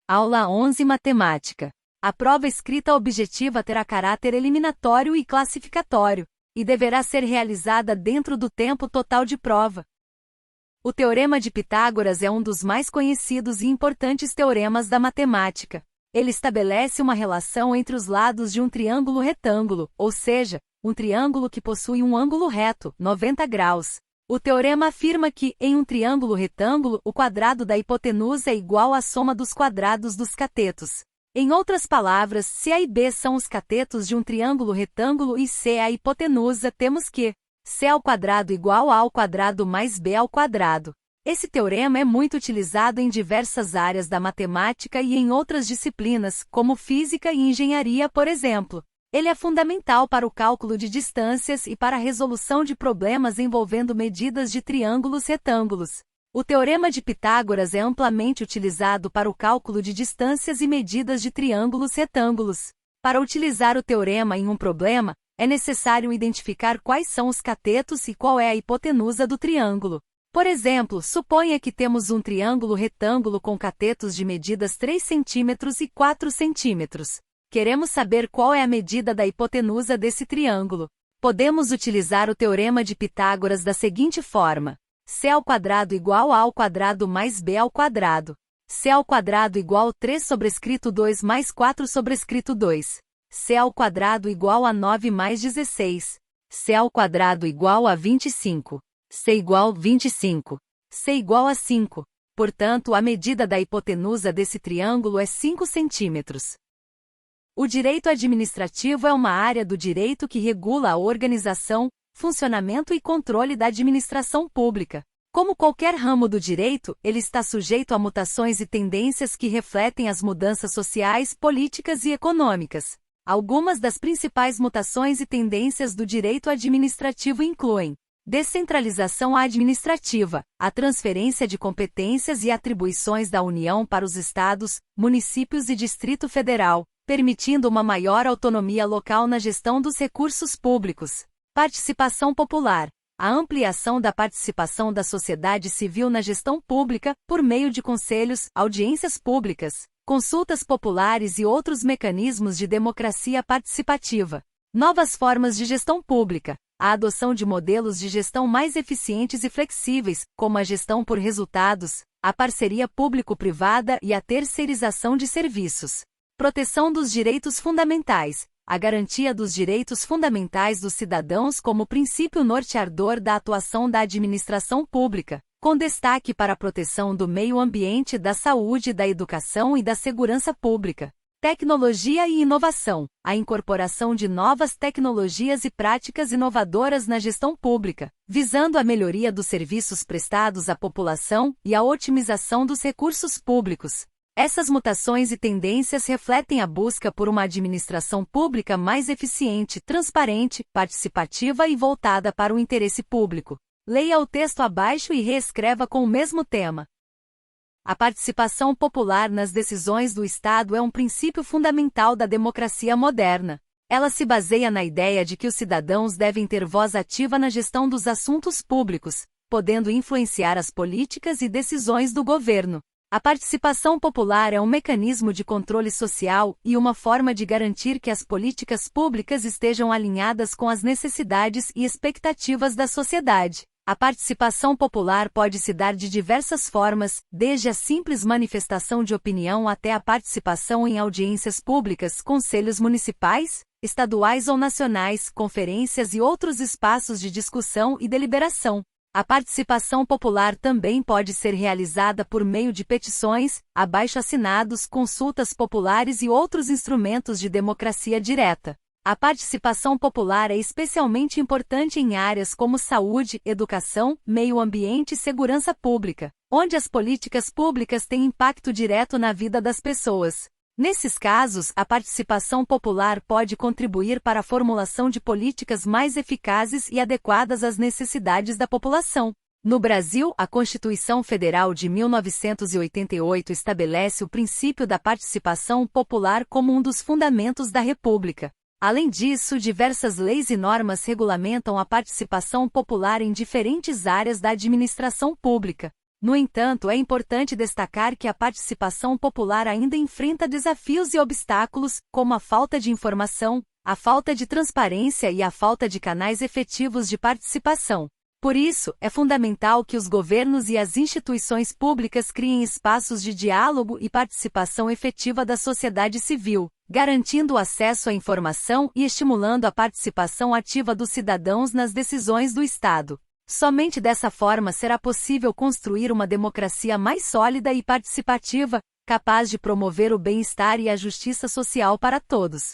Aula 11 Matemática. A prova escrita objetiva terá caráter eliminatório e classificatório, e deverá ser realizada dentro do tempo total de prova. O Teorema de Pitágoras é um dos mais conhecidos e importantes teoremas da matemática. Ele estabelece uma relação entre os lados de um triângulo retângulo, ou seja, um triângulo que possui um ângulo reto, 90 graus. O teorema afirma que, em um triângulo retângulo, o quadrado da hipotenusa é igual à soma dos quadrados dos catetos. Em outras palavras, se A e B são os catetos de um triângulo retângulo e C é a hipotenusa, temos que C ao quadrado igual A ao quadrado mais B ao quadrado. Esse teorema é muito utilizado em diversas áreas da matemática e em outras disciplinas, como física e engenharia, por exemplo. Ele é fundamental para o cálculo de distâncias e para a resolução de problemas envolvendo medidas de triângulos retângulos. O Teorema de Pitágoras é amplamente utilizado para o cálculo de distâncias e medidas de triângulos retângulos. Para utilizar o teorema em um problema, é necessário identificar quais são os catetos e qual é a hipotenusa do triângulo. Por exemplo, suponha que temos um triângulo retângulo com catetos de medidas 3 cm e 4 cm. Queremos saber qual é a medida da hipotenusa desse triângulo. Podemos utilizar o Teorema de Pitágoras da seguinte forma: C ao quadrado igual A ao quadrado mais B ao quadrado. C ao quadrado igual 3 sobrescrito 2 mais 4 sobrescrito 2. C ao quadrado igual a 9 mais 16. C ao quadrado igual a 25. C igual 25. C igual a 5. Portanto, a medida da hipotenusa desse triângulo é 5 centímetros. O direito administrativo é uma área do direito que regula a organização, funcionamento e controle da administração pública. Como qualquer ramo do direito, ele está sujeito a mutações e tendências que refletem as mudanças sociais, políticas e econômicas. Algumas das principais mutações e tendências do direito administrativo incluem: descentralização administrativa, a transferência de competências e atribuições da União para os estados, municípios e Distrito Federal, permitindo uma maior autonomia local na gestão dos recursos públicos. Participação popular, a ampliação da participação da sociedade civil na gestão pública, por meio de conselhos, audiências públicas, consultas populares e outros mecanismos de democracia participativa. Novas formas de gestão pública, a adoção de modelos de gestão mais eficientes e flexíveis, como a gestão por resultados, a parceria público-privada e a terceirização de serviços. Proteção dos direitos fundamentais, a garantia dos direitos fundamentais dos cidadãos como princípio norteador da atuação da administração pública, com destaque para a proteção do meio ambiente, da saúde, da educação e da segurança pública. Tecnologia e inovação, a incorporação de novas tecnologias e práticas inovadoras na gestão pública, visando a melhoria dos serviços prestados à população e a otimização dos recursos públicos. Essas mutações e tendências refletem a busca por uma administração pública mais eficiente, transparente, participativa e voltada para o interesse público. Leia o texto abaixo e reescreva com o mesmo tema. A participação popular nas decisões do Estado é um princípio fundamental da democracia moderna. Ela se baseia na ideia de que os cidadãos devem ter voz ativa na gestão dos assuntos públicos, podendo influenciar as políticas e decisões do governo. A participação popular é um mecanismo de controle social e uma forma de garantir que as políticas públicas estejam alinhadas com as necessidades e expectativas da sociedade. A participação popular pode se dar de diversas formas, desde a simples manifestação de opinião até a participação em audiências públicas, conselhos municipais, estaduais ou nacionais, conferências e outros espaços de discussão e deliberação. A participação popular também pode ser realizada por meio de petições, abaixo-assinados, consultas populares e outros instrumentos de democracia direta. A participação popular é especialmente importante em áreas como saúde, educação, meio ambiente e segurança pública, onde as políticas públicas têm impacto direto na vida das pessoas. Nesses casos, a participação popular pode contribuir para a formulação de políticas mais eficazes e adequadas às necessidades da população. No Brasil, a Constituição Federal de 1988 estabelece o princípio da participação popular como um dos fundamentos da República. Além disso, diversas leis e normas regulamentam a participação popular em diferentes áreas da administração pública. No entanto, é importante destacar que a participação popular ainda enfrenta desafios e obstáculos, como a falta de informação, a falta de transparência e a falta de canais efetivos de participação. Por isso, é fundamental que os governos e as instituições públicas criem espaços de diálogo e participação efetiva da sociedade civil, garantindo o acesso à informação e estimulando a participação ativa dos cidadãos nas decisões do Estado. Somente dessa forma será possível construir uma democracia mais sólida e participativa, capaz de promover o bem-estar e a justiça social para todos.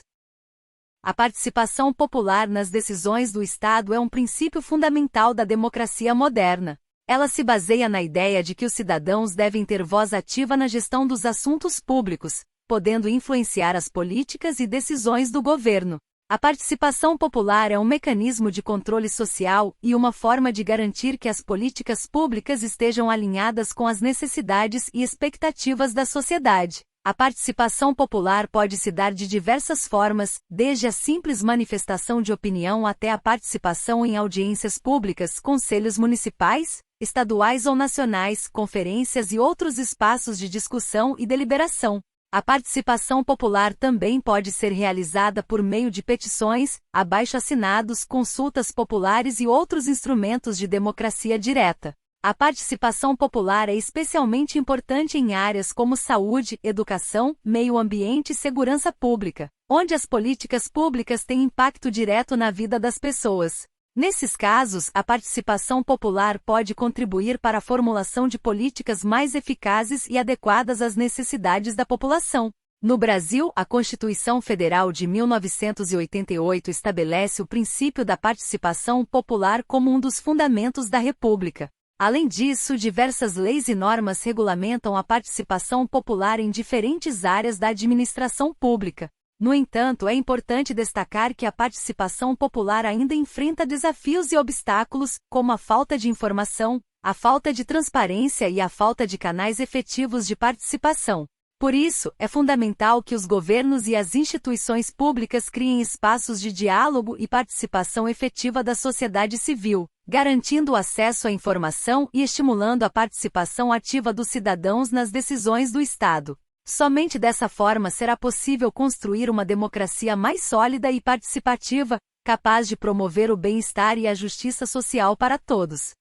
A participação popular nas decisões do Estado é um princípio fundamental da democracia moderna. Ela se baseia na ideia de que os cidadãos devem ter voz ativa na gestão dos assuntos públicos, podendo influenciar as políticas e decisões do governo. A participação popular é um mecanismo de controle social e uma forma de garantir que as políticas públicas estejam alinhadas com as necessidades e expectativas da sociedade. A participação popular pode se dar de diversas formas, desde a simples manifestação de opinião até a participação em audiências públicas, conselhos municipais, estaduais ou nacionais, conferências e outros espaços de discussão e deliberação. A participação popular também pode ser realizada por meio de petições, abaixo-assinados, consultas populares e outros instrumentos de democracia direta. A participação popular é especialmente importante em áreas como saúde, educação, meio ambiente e segurança pública, onde as políticas públicas têm impacto direto na vida das pessoas. Nesses casos, a participação popular pode contribuir para a formulação de políticas mais eficazes e adequadas às necessidades da população. No Brasil, a Constituição Federal de 1988 estabelece o princípio da participação popular como um dos fundamentos da República. Além disso, diversas leis e normas regulamentam a participação popular em diferentes áreas da administração pública. No entanto, é importante destacar que a participação popular ainda enfrenta desafios e obstáculos, como a falta de informação, a falta de transparência e a falta de canais efetivos de participação. Por isso, é fundamental que os governos e as instituições públicas criem espaços de diálogo e participação efetiva da sociedade civil, garantindo o acesso à informação e estimulando a participação ativa dos cidadãos nas decisões do Estado. Somente dessa forma será possível construir uma democracia mais sólida e participativa, capaz de promover o bem-estar e a justiça social para todos.